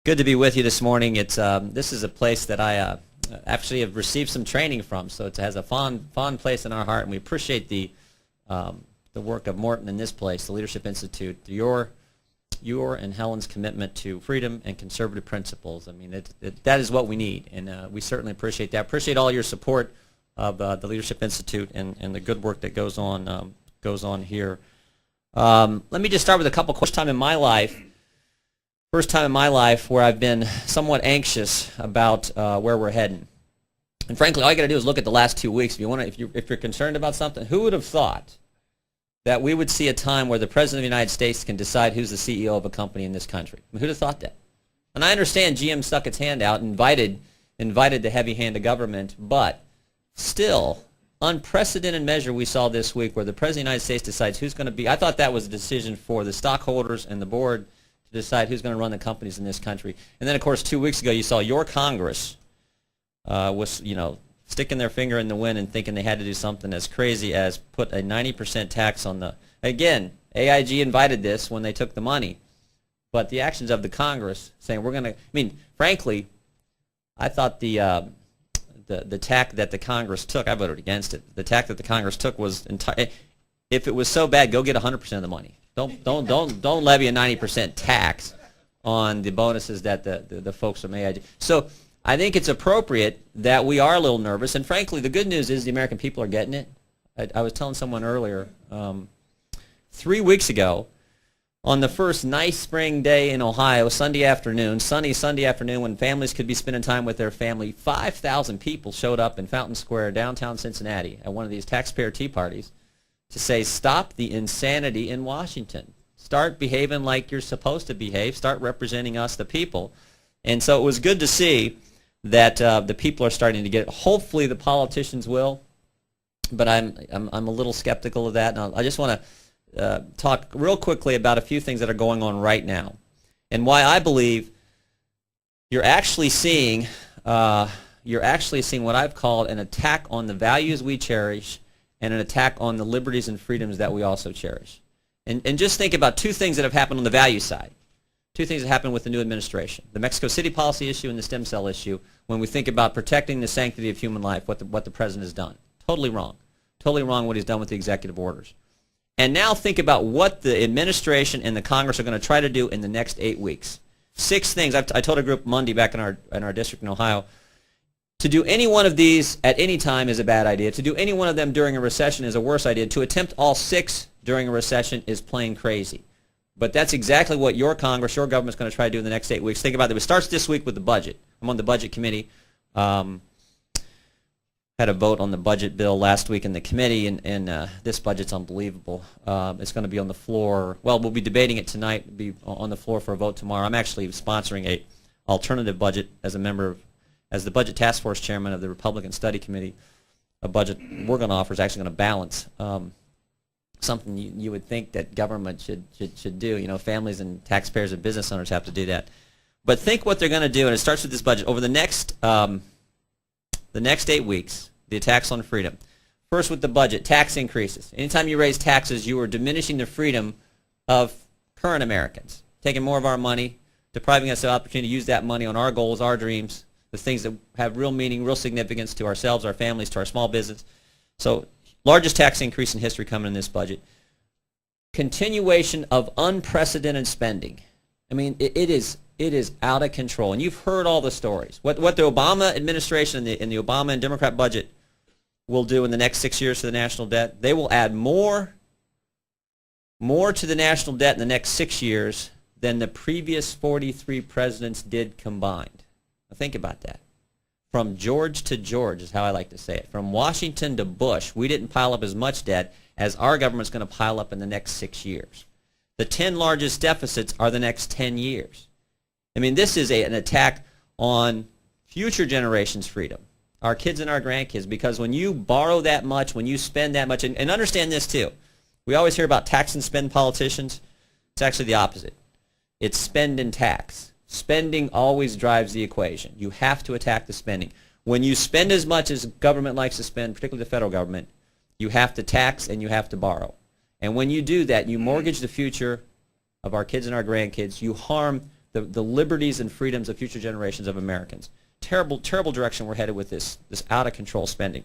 Good to be with you this morning. This is a place that I actually have received some training from, so it has a fond place in our heart, and we appreciate the work of Morton in this place, the Leadership Institute, your and Helen's commitment to freedom and conservative principles. I mean, that is what we need, and we certainly appreciate that. Appreciate all your support of the Leadership Institute and the good work that goes on here. Let me just start with a couple questions. First time in my life where I've been somewhat anxious about where we're heading. And frankly, all you got to do is look at the last 2 weeks. If you're concerned about something, who would have thought that we would see a time where the President of the United States can decide who's the CEO of a company in this country? I mean, who'd have thought that? And I understand GM stuck its hand out and invited the heavy hand of government, but still, unprecedented measure we saw this week where the President of the United States decides who's going to be. I thought that was a decision for the stockholders and the board to decide who's going to run the companies in this country. And then, of course, 2 weeks ago, you saw your Congress was, sticking their finger in the wind and thinking they had to do something as crazy as put a 90% tax on the. Again, AIG invited this when they took the money, but the actions of the Congress saying we're going to. I mean, frankly, I thought the tack that the Congress took. I voted against it. The tack that the Congress took was entire. If it was so bad, go get 100% of the money. Don't levy a 90% tax on the bonuses that the folks from AIG. So I think it's appropriate that we are a little nervous. And frankly, the good news is the American people are getting it. I was telling someone earlier, 3 weeks ago, on the first nice spring day in Ohio, sunny Sunday afternoon when families could be spending time with their family, 5,000 people showed up in Fountain Square, downtown Cincinnati, at one of these taxpayer tea parties to say, stop the insanity in Washington. Start behaving like you're supposed to behave. Start representing us, the people. And so it was good to see that the people are starting to get it. Hopefully the politicians will, but I'm a little skeptical of that. And I just want to talk real quickly about a few things that are going on right now and why I believe you're actually seeing what I've called an attack on the values we cherish and an attack on the liberties and freedoms that we also cherish. And just think about two things that have happened on the value side. Two things that happened with the new administration. The Mexico City policy issue and the stem cell issue when we think about protecting the sanctity of human life, what the president has done. Totally wrong. Totally wrong what he's done with the executive orders. And now think about what the administration and the Congress are going to try to do in the next 8 weeks. 6 things. I told a group Monday back in our district in Ohio, to do any one of these at any time is a bad idea. To do any one of them during a recession is a worse idea. To attempt all 6 during a recession is plain crazy. But that's exactly what your Congress, your government's going to try to do in the next 8 weeks. Think about it. It starts this week with the budget. I'm on the budget committee. Had a vote on the budget bill last week in the committee, and this budget's unbelievable. It's going to be on the floor. Well, we'll be debating it tonight. It'll be on the floor for a vote tomorrow. I'm actually sponsoring a alternative budget as the budget task force chairman of the Republican Study Committee. A budget we're going to offer is actually going to balance something you would think that government should do. Families and taxpayers and business owners have to do that. But think what they're going to do, and it starts with this budget. Over the next 8 weeks, the attacks on freedom. First with the budget, tax increases. Anytime you raise taxes, you are diminishing the freedom of current Americans, taking more of our money, depriving us of the opportunity to use that money on our goals, our dreams, the things that have real meaning, real significance to ourselves, our families, to our small business. So largest tax increase in history coming in this budget. Continuation of unprecedented spending. I mean, it is out of control. And you've heard all the stories. What the Obama administration and the Obama and Democrat budget will do in the next 6 years to the national debt, they will add more to the national debt in the next 6 years than the previous 43 presidents did combined. Now think about that. From George to George is how I like to say it. From Washington to Bush, we didn't pile up as much debt as our government's going to pile up in the next 6 years. The 10 largest deficits are the next 10 years. I mean, this is an attack on future generations' freedom, our kids and our grandkids, because when you borrow that much, when you spend that much, and understand this too, we always hear about tax and spend politicians. It's actually the opposite. It's spend and tax. Spending always drives the equation. You have to attack the spending. When you spend as much as government likes to spend, particularly the federal government, you have to tax and you have to borrow. And when you do that, you mortgage the future of our kids and our grandkids. You harm the liberties and freedoms of future generations of Americans. Terrible, terrible direction we're headed with this out of control spending.